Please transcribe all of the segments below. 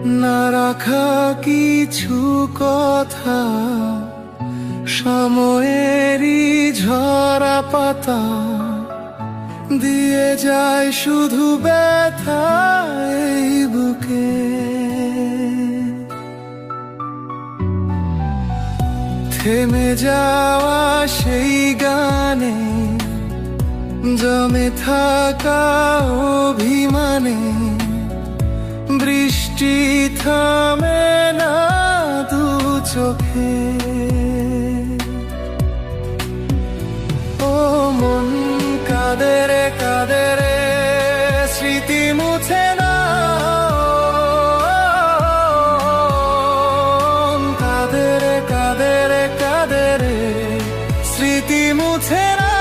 না রাখা কিছু কথা, সময়েরই ঝরা পাতা দিয়ে যায় শুধু ব্যথা এই বুকে। থেমে যাওয়া সেই গানে, জমে থাকা অভিমানে, বৃষ্টি থামে না দু চোখে। ও মন কাঁদে রে কাঁদে রে, স্মৃতি মুছে না। কাঁদে রে কাঁদে রে কাঁদে রে, স্মৃতি মুছে না।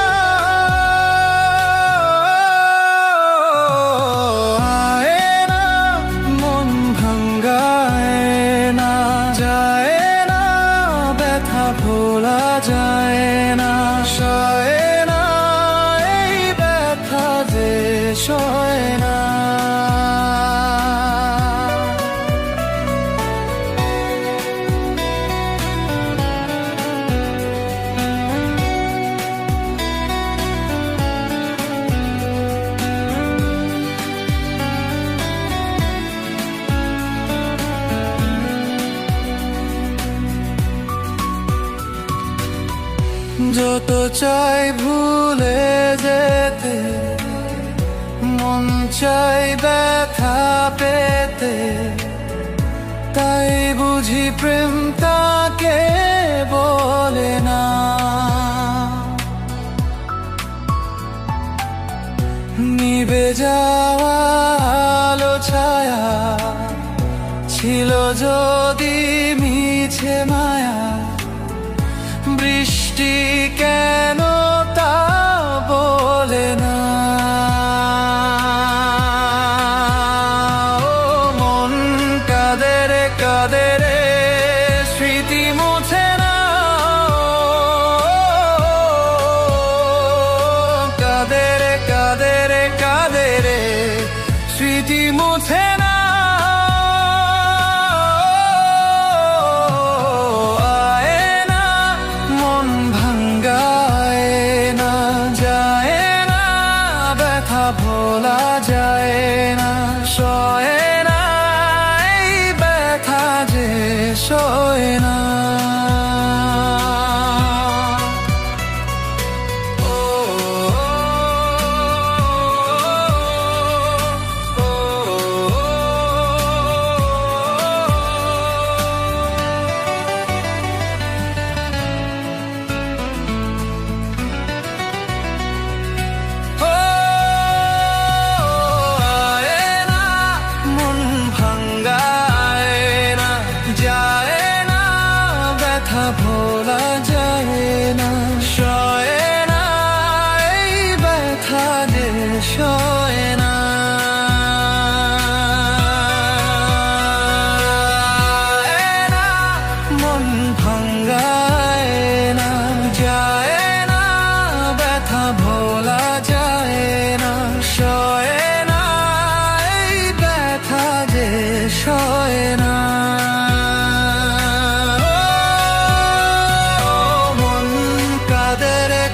ভোলা যায় না, সয় না এই ব্যথা যে সয় না। যত চাই ভুলে যেতে, মন চাই ব্যথা পেতে, তাই বুঝি প্রেম তাকে বলে না। নিভে যাওয়া আলো ছায়া ছিল যদি মিছে মায়া, বৃষ্টি কেন তা বলে না। ও মন কাঁদে রে কাঁদে রে, স্মৃতি মুছে না। কাঁদে রে কাঁদে রে কাঁদে রে, স্মৃতি মুছে না। ভোলা যায় না, সয় না এই ব্যথা যে সয় না। ভোলা যায় না, সয় না এই ব্যথা যে সয় না। মন ভাঙ্গায় না, যায় না ব্যথা ভোলা যায় না, সয় না এই ব্যথা যে সয় না।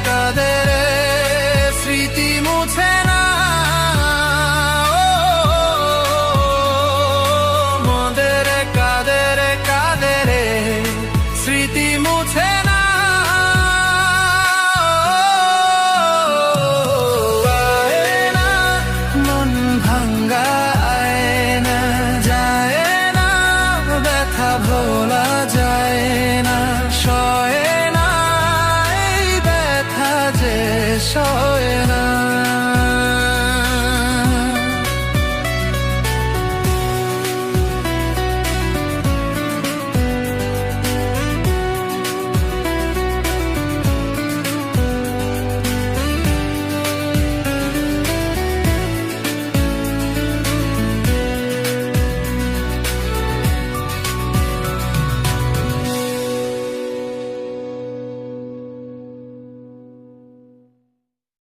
কাঁদে রে স্মৃতি মুছে না।